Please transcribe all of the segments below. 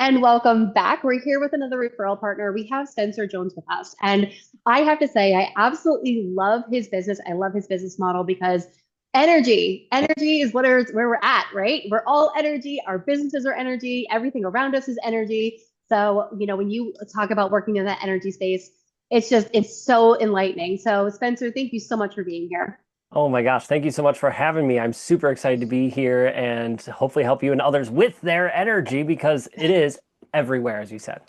and welcome back. We're here with another referral partner. We have Spencer Jones with us. And I have to say, I absolutely love his business. I love his business model because energy is where we're at, right? We're all energy. Our businesses are energy. Everything around us is energy. So, when you talk about working in that energy space, it's so enlightening. So, Spencer, thank you so much for being here. Oh my gosh, thank you so much for having me. I'm super excited to be here and hopefully help you and others with their energy because it is everywhere, as you said.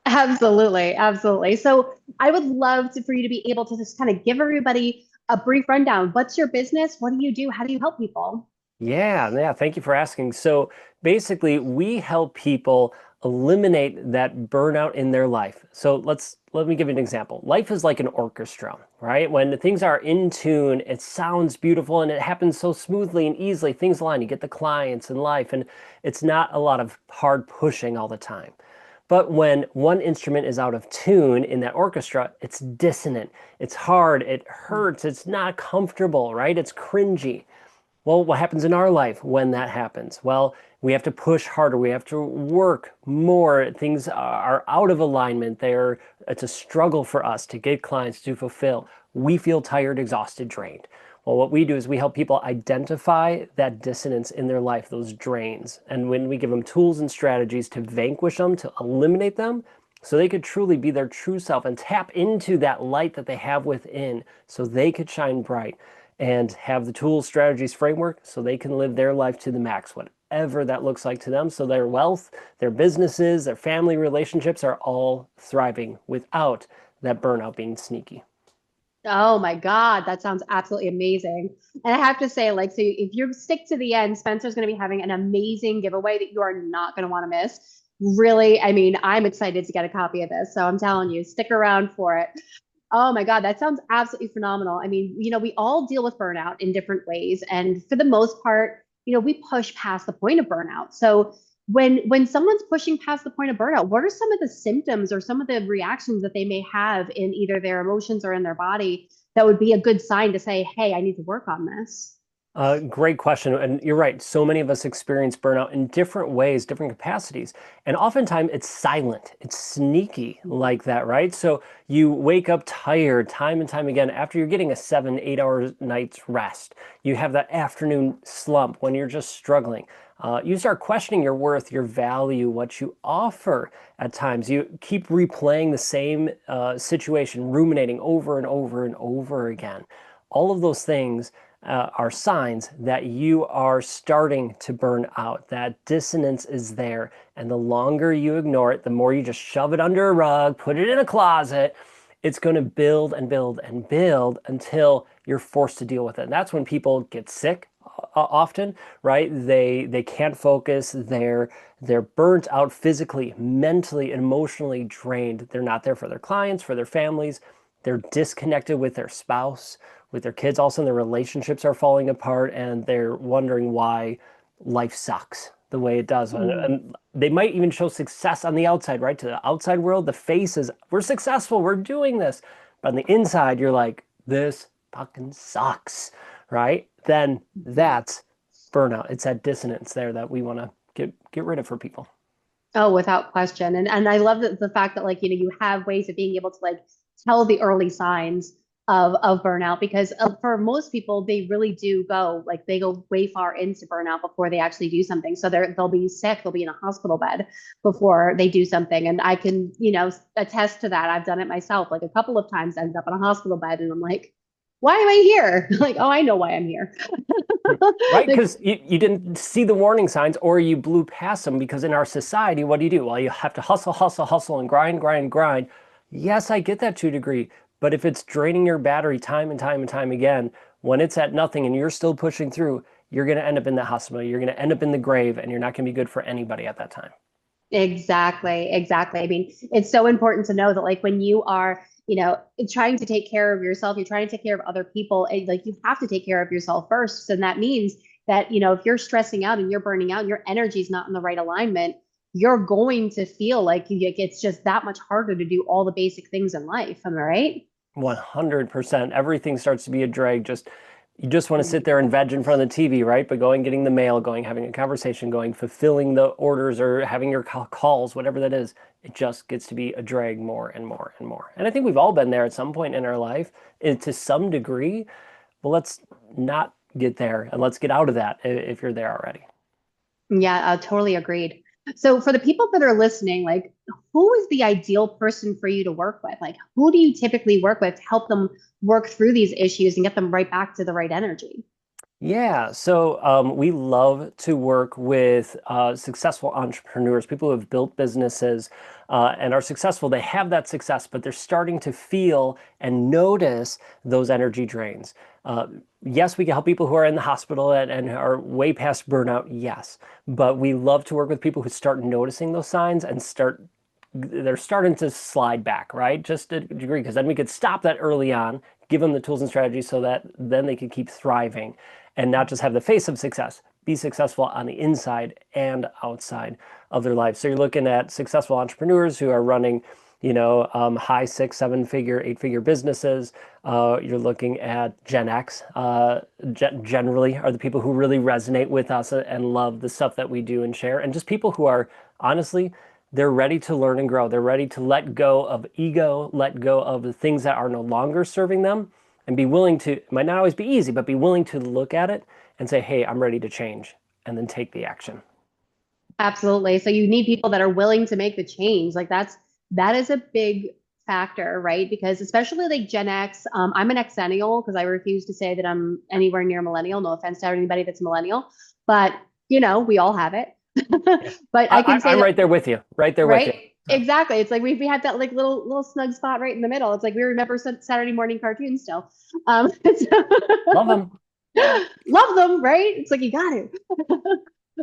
Absolutely, absolutely. So I would love for you to be able to just kind of give everybody a brief rundown. What's your business? What do you do? How do you help people? Yeah, thank you for asking. So basically, we help people eliminate that burnout in their life. So let me give you an example. Life is like an orchestra, right? When things are in tune, it sounds beautiful and it happens so smoothly and easily. Things align. You get the clients in life, and it's not a lot of hard pushing all the time. But when one instrument is out of tune in that orchestra, it's dissonant, it's hard, it hurts, it's not comfortable, right? It's cringy. Well, what happens in our life when that happens? Well, we have to push harder. We have to work more. Things are out of alignment. It's a struggle for us to get clients to fulfill. We feel tired, exhausted, drained. Well, what we do is we help people identify that dissonance in their life, those drains. And when we give them tools and strategies to vanquish them, to eliminate them, so they could truly be their true self and tap into that light that they have within so they could shine bright and have the tools, strategies, framework so they can live their life to the max, whatever that looks like to them. So their wealth, their businesses, their family relationships are all thriving without that burnout being sneaky. Oh my God, that sounds absolutely amazing. And I have to say, so if you stick to the end, Spencer's going to be having an amazing giveaway that you are not going to want to miss. Really, I mean, I'm excited to get a copy of this. So I'm telling you, stick around for it. Oh my God, that sounds absolutely phenomenal. I mean, we all deal with burnout in different ways. And for the most part, we push past the point of burnout. So when someone's pushing past the point of burnout, what are some of the symptoms or some of the reactions that they may have in either their emotions or in their body that would be a good sign to say, hey, I need to work on this? Great question. And you're right. So many of us experience burnout in different ways, different capacities. And oftentimes it's silent, it's sneaky like that, right? So you wake up tired time and time again after you're getting a 7, 8 hour night's rest. You have that afternoon slump when you're just struggling. You start questioning your worth, your value, what you offer at times. You keep replaying the same situation, ruminating over and over and over again. All of those things are signs that you are starting to burn out. That dissonance is there. And the longer you ignore it, the more you just shove it under a rug, put it in a closet, it's going to build and build and build until you're forced to deal with it. And that's when people get sick often, right? They can't focus. They're burnt out physically, mentally, emotionally drained. They're not there for their clients, for their families. They're disconnected with their spouse, with their kids. Also, their relationships are falling apart, and they're wondering why life sucks the way it does. And they might even show success on the outside, right? To the outside world, the face is, we're successful, we're doing this. But on the inside, you're like, this fucking sucks, right? Then that's burnout. It's that dissonance there that we want to get rid of for people. Oh, without question. And I love the fact that you have ways of being able to tell the early signs of burnout because for most people they really do go they go way far into burnout before they actually do something. So they'll be sick, they'll be in a hospital bed before they do something. And I can, attest to that. I've done it myself like a couple of times. I ended up in a hospital bed and I'm like, why am I here? Like, oh, I know why I'm here. Right? Like, Because you didn't see the warning signs or you blew past them. Because in our society, what do? Well, you have to hustle, hustle, hustle, and grind, grind, grind. Yes, I get that to a degree. But if it's draining your battery time and time and time again, when it's at nothing and you're still pushing through, you're going to end up in the hospital. You're going to end up in the grave, and you're not going to be good for anybody at that time. exactly, exactly. I mean, it's so important to know that when you are, trying to take care of yourself, you're trying to take care of other people, and you have to take care of yourself first. And that means that, if you're stressing out and you're burning out, and your energy is not in the right alignment, you're going to feel like it's just that much harder to do all the basic things in life. Am I right? 100%. Everything starts to be a drag. Just You just want to sit there and veg in front of the TV, right? But going, getting the mail, going, having a conversation, going, fulfilling the orders or having your calls, whatever that is, it just gets to be a drag more and more and more. And I think we've all been there at some point in our life to some degree. But let's not get there and let's get out of that if you're there already. Yeah, totally agreed. So for the people that are listening, like who is the ideal person for you to work with? Like who do you typically work with to help them work through these issues and get them right back to the right energy? Yeah, so we love to work with successful entrepreneurs, people who have built businesses and are successful. They have that success, but they're starting to feel and notice those energy drains. Yes, we can help people who are in the hospital and are way past burnout, yes, but we love to work with people who start noticing those signs and they're starting to slide back, right? Just to a degree, because then we could stop that early on, give them the tools and strategies so that then they could keep thriving and not just have the face of success, be successful on the inside and outside of their lives. So you're looking at successful entrepreneurs who are running, high 6, 7 figure, 8 figure businesses. You're looking at Gen X, generally are the people who really resonate with us and love the stuff that we do and share. And just people who are honestly, they're ready to learn and grow. They're ready to let go of ego, let go of the things that are no longer serving them, and be willing to, it might not always be easy, but be willing to look at it and say, hey, I'm ready to change, and then take the action. Absolutely. So you need people that are willing to make the change. Like that is a big factor, right? Because especially like Gen X, I'm an Xennial because I refuse to say that I'm anywhere near millennial. No offense to anybody that's millennial, but we all have it. Yeah. But I can say I'm that, right there with you, right there with you. right? Exactly. It's like we had that like little snug spot right in the middle. It's like we remember Saturday morning cartoons still. Love them. Love them, right? It's like you got to.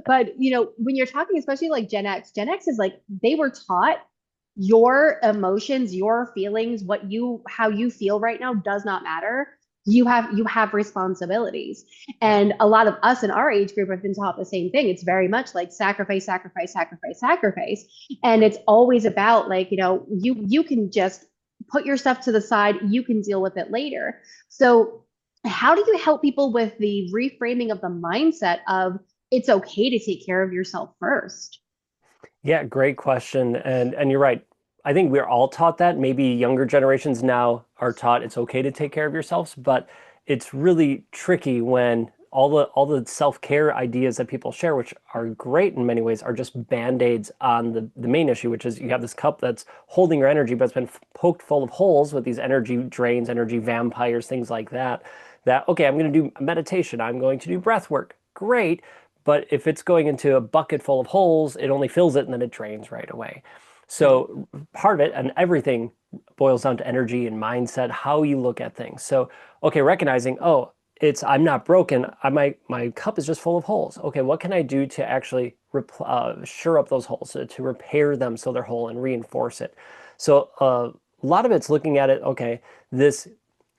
But when you're talking, especially like Gen X is like they were taught your emotions, your feelings, how you feel right now does not matter. You have responsibilities. And a lot of us in our age group have been taught the same thing. It's very much like sacrifice, sacrifice, sacrifice, sacrifice. And it's always about like, you can just put your stuff to the side, you can deal with it later. So how do you help people with the reframing of the mindset of it's okay to take care of yourself first? Yeah, great question. And you're right. I think we're all taught that. Maybe younger generations now are taught it's okay to take care of yourselves, but it's really tricky when all the self-care ideas that people share, which are great in many ways, are just band-aids on the main issue, which is you have this cup that's holding your energy, but it's been poked full of holes with these energy drains, energy vampires, things like that. That, okay, I'm going to do meditation, I'm going to do breath work. Great. But if it's going into a bucket full of holes, it only fills it and then it drains right away. So part of it and everything boils down to energy and mindset, how you look at things. So, okay, recognizing, oh, I'm not broken. My cup is just full of holes. Okay, what can I do to actually shore up those holes, to repair them so they're whole and reinforce it? So a lot of it's looking at it, okay, this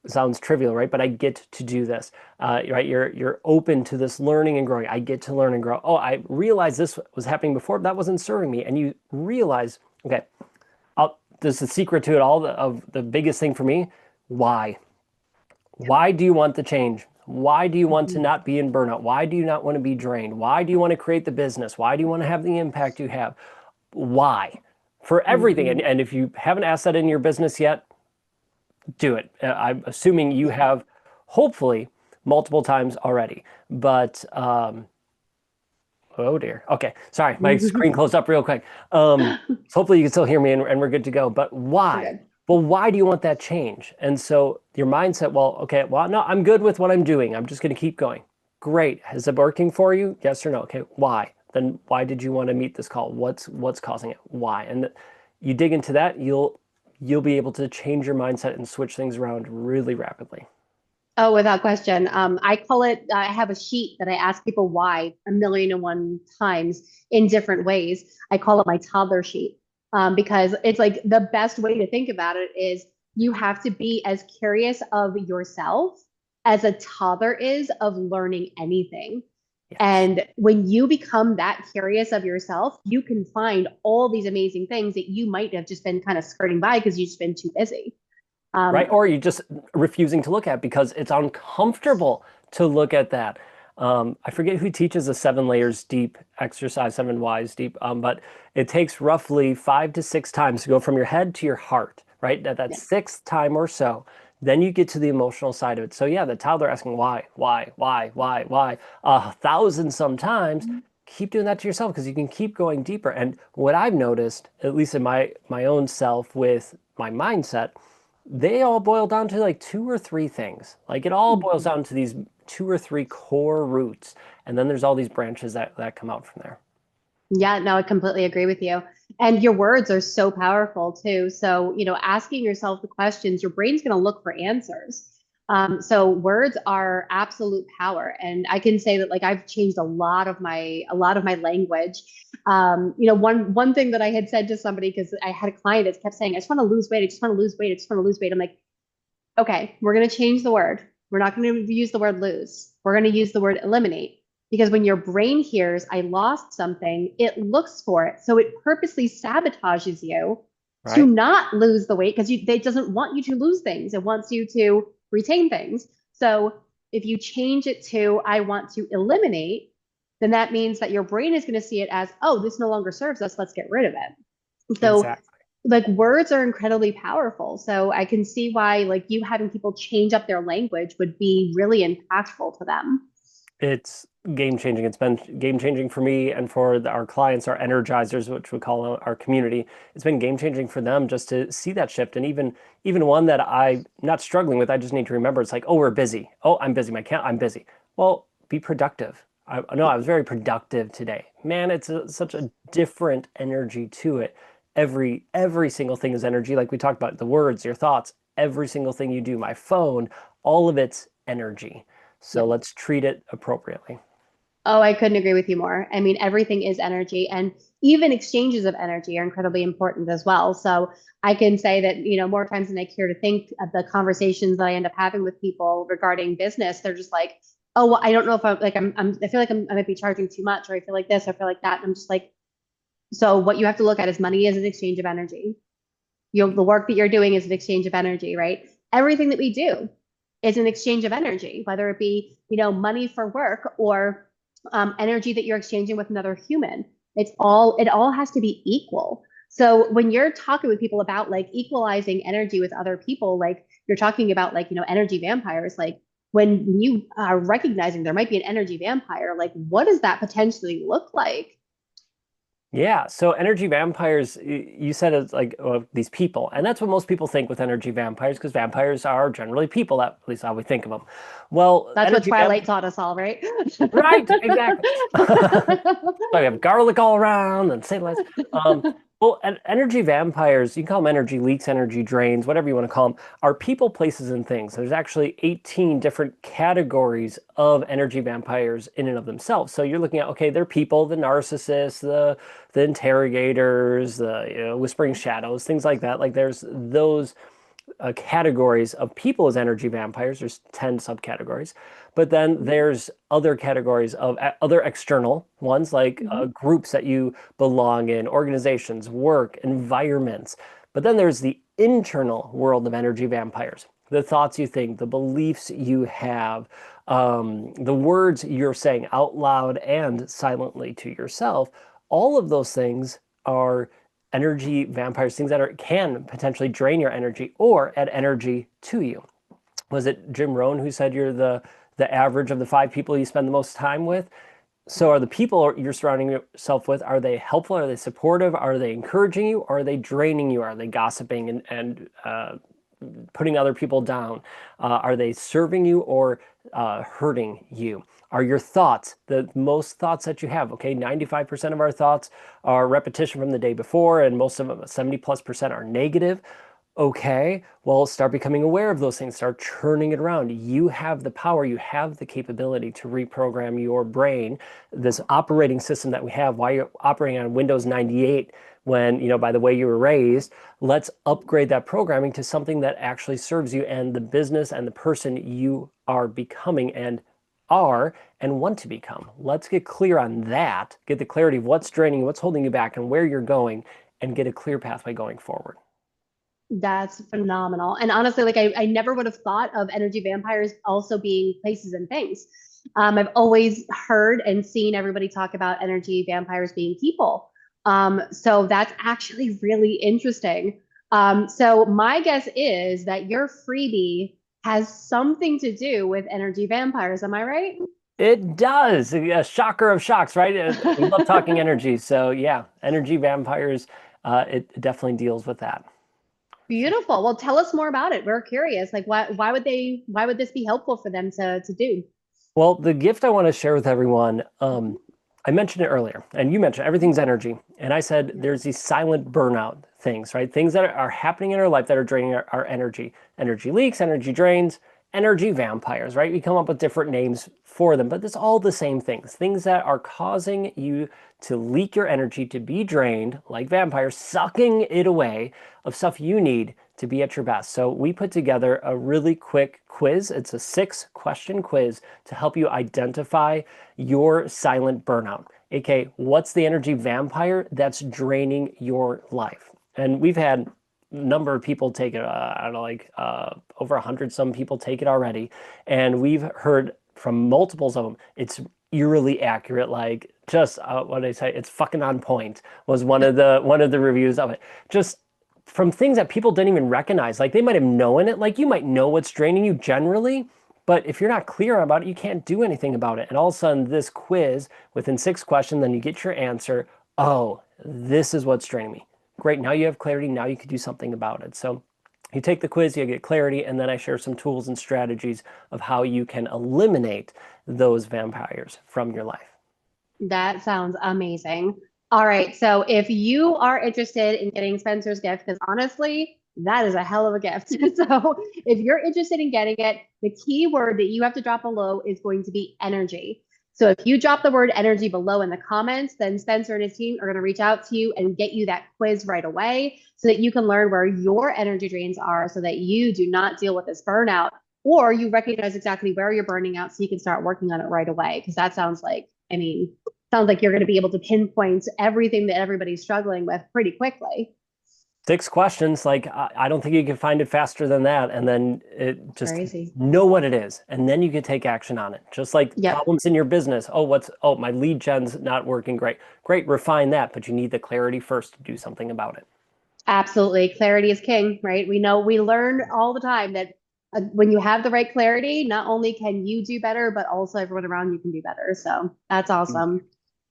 sounds trivial, right? But I get to do this, right? You're open to this learning and growing. I get to learn and grow. Oh, I realized this was happening before. That wasn't serving me. And you realize, okay, there's the secret to it all of the biggest thing for me. Why? Why do you want the change? Why do you want to Mhm. not be in burnout? Why do you not want to be drained? Why do you want to create the business? Why do you want to have the impact you have? Why? For everything. Mhm. And if you haven't asked that in your business yet, do it. I'm assuming you Yeah. have, hopefully, multiple times already. But oh dear. Okay, sorry, my screen closed up real quick. So hopefully you can still hear me and we're good to go. But We're why? good. Well, why do you want that change? And so your mindset, well, okay, well, no, I'm good with what I'm doing. I'm just going to keep going. Great. Is it working for you? Yes or no? Okay, why? Then why did you want to meet this call? What's causing it? Why? And you dig into that, you'll be able to change your mindset and switch things around really rapidly. Oh, without question. I call it, I have a sheet that I ask people why a million and one times in different ways. I call it my toddler sheet, because it's like the best way to think about it is you have to be as curious of yourself as a toddler is of learning anything. Yes. And when you become that curious of yourself, you can find all these amazing things that you might have just been kind of skirting by because you've just been too busy. Right? Um, Or you just refusing to look at because it's uncomfortable to look at that. I forget who teaches the 7 layers deep exercise, 7 Ys deep, but it takes roughly 5 to 6 times to go from your head to your heart, right? That Yeah. sixth time or so, then you get to the emotional side of it. So yeah, the toddler asking why, 1,000 sometimes. Keep doing that to yourself because you can keep going deeper. And what I've noticed, at least in my own self with my mindset, they all boil down to like 2 or 3 things. Like it all boils down to these 2 or 3 core roots. And then there's all these branches that come out from there. Yeah, no, I completely agree with you. And your words are so powerful too. So, asking yourself the questions, your brain's going to look for answers. So words are absolute power. And I can say that like I've changed a lot of my language. One thing that I had said to somebody, because I had a client that kept saying, I just want to lose weight, I just want to lose weight, I just want to lose weight. I'm like, okay, we're going to change the word. We're not going to use the word lose. We're going to use the word eliminate. Because when your brain hears, I lost something, it looks for it. So it purposely sabotages you to Right? not lose the weight because it doesn't want you to lose things. It wants you to retain things. So if you change it to, I want to eliminate, then that means that your brain is going to see it as, oh, this no longer serves us. Let's get rid of it. So Exactly. like words are incredibly powerful. So I can see why like you having people change up their language would be really impactful to them. It's game changing. It's been game changing for me and for our clients, our Energizers, which we call our community. It's been game changing for them just to see that shift. And even one that I'm not struggling with, I just need to remember. It's like, oh, we're busy. Oh, I'm busy. I'm busy. Well, be productive. I was very productive today. Man, it's such a different energy to it. Every single thing is energy. Like we talked about, the words, your thoughts, every single thing you do, my phone, all of it's energy. So Yep. let's treat it appropriately. Oh, I couldn't agree with you more. I mean, everything is energy, and even exchanges of energy are incredibly important as well. So I can say that, more times than I care to think of the conversations that I end up having with people regarding business, they're just like, oh, well, I don't know if I'm like, I feel like I might be charging too much, or I feel like this, or I feel like that. And I'm just like, so what you have to look at is money is an exchange of energy. The work that you're doing is an exchange of energy, right? Everything that we do is an exchange of energy, whether it be, money for work or energy that you're exchanging with another human. It all has to be equal. So when you're talking with people about like equalizing energy with other people, like you're talking about like, energy vampires, like when you are recognizing there might be an energy vampire, like what does that potentially look like? Yeah, so energy vampires, you said it's like these people, and that's what most people think with energy vampires, because vampires are generally people, at least how we think of them. Well, That's what energy Twilight vamp, taught us all, right? right, exactly. So we have garlic all around and say less. Um, well, energy vampires, you can call them energy leaks, energy drains, whatever you want to call them, are people, places, and things. There's actually 18 different categories of energy vampires in and of themselves. So you're looking at, okay, they're people, the narcissists, the interrogators, the whispering shadows, things like that. Like there's those categories of people as energy vampires. There's 10 subcategories. But then there's other categories of other external ones, like Mhm. groups that you belong in, organizations, work, environments. But then there's the internal world of energy vampires, the thoughts you think, the beliefs you have, the words you're saying out loud and silently to yourself. All of those things are energy vampires, things that can potentially drain your energy or add energy to you. Was it Jim Rohn who said you're the average of the 5 people you spend the most time with? So are the people you're surrounding yourself with, are they helpful? Are they supportive? Are they encouraging you? Or are they draining you? Are they gossiping and putting other people down? Are they serving you or hurting you? Are your thoughts the most thoughts that you have? Okay, 95% of our thoughts are repetition from the day before, and most of them, 70+% are negative. Okay, well, start becoming aware of those things, start turning it around. You have the power, you have the capability to reprogram your brain. This operating system that we have, while you're operating on Windows 98, when, by the way you were raised, let's upgrade that programming to something that actually serves you and the business and the person you are becoming and want to become. Let's get clear on that, get the clarity of what's draining you, what's holding you back, and where you're going, and get a clear pathway going forward. That's phenomenal. And honestly, like I never would have thought of energy vampires also being places and things. I've always heard and seen everybody talk about energy vampires being people. So that's actually really interesting. So my guess is that your freebie has something to do with energy vampires. Am I right? It does. A shocker of shocks, right? We love talking energy. So yeah, energy vampires, it definitely deals with that. Beautiful. Well, tell us more about it. We're curious. Like why would this be helpful for them to do? Well, the gift I want to share with everyone, I mentioned it earlier, and you mentioned everything's energy. And I said Yeah. there's these silent burnout things, right? Things that are happening in our life that are draining our energy. Energy leaks, energy drains, energy vampires, right? We come up with different names for them, but it's all the same things. Things that are causing you to leak your energy, to be drained, like vampires, sucking it away of stuff you need to be at your best. So we put together a really quick quiz. It's a 6-question quiz to help you identify your silent burnout, aka what's the energy vampire that's draining your life. And we've had a number of people take it. I don't know, like over 100 some people take it already, and we've heard from multiples of them. It's eerily accurate. Like just what did I say? It's fucking on point. Was one of the reviews of it. Just from things that people didn't even recognize. Like they might have known it. Like you might know what's draining you generally, but if you're not clear about it, you can't do anything about it. And all of a sudden, this quiz within 6 questions, then you get your answer. Oh, this is what's draining me. Great. Now you have clarity. Now you can do something about it. So you take the quiz, you get clarity, and then I share some tools and strategies of how you can eliminate those vampires from your life. That sounds amazing. All right. So if you are interested in getting Spencer's gift, because honestly, that is a hell of a gift. So if you're interested in getting it, the key word that you have to drop below is going to be energy. So if you drop the word energy below in the comments, then Spencer and his team are going to reach out to you and get you that quiz right away so that you can learn where your energy drains are so that you do not deal with this burnout or you recognize exactly where you're burning out so you can start working on it right away. Because that sounds like, I mean, sounds like you're going to be able to pinpoint everything that everybody's struggling with pretty quickly. 6 questions, like I don't think you can find it faster than that. And then it just Crazy. know what it is. And then you can take action on it. Just like Yep. problems in your business. Oh, my lead gen's not working great. Great, refine that, but you need the clarity first to do something about it. Absolutely. Clarity is king, right? We know we learn all the time that when you have the right clarity, not only can you do better, but also everyone around you can do better. So that's awesome. Exactly.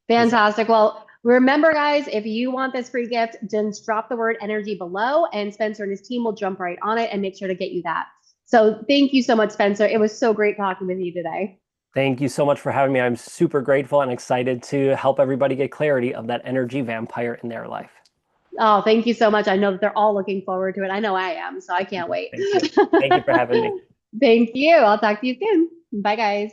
Fantastic. Well, remember, guys, if you want this free gift, just drop the word energy below, and Spencer and his team will jump right on it and make sure to get you that. So thank you so much, Spencer. It was so great talking with you today. Thank you so much for having me. I'm super grateful and excited to help everybody get clarity of that energy vampire in their life. Oh, thank you so much. I know that they're all looking forward to it. I know I am, so I can't wait. Thank you. Thank you for having me. Thank you. I'll talk to you soon. Bye, guys.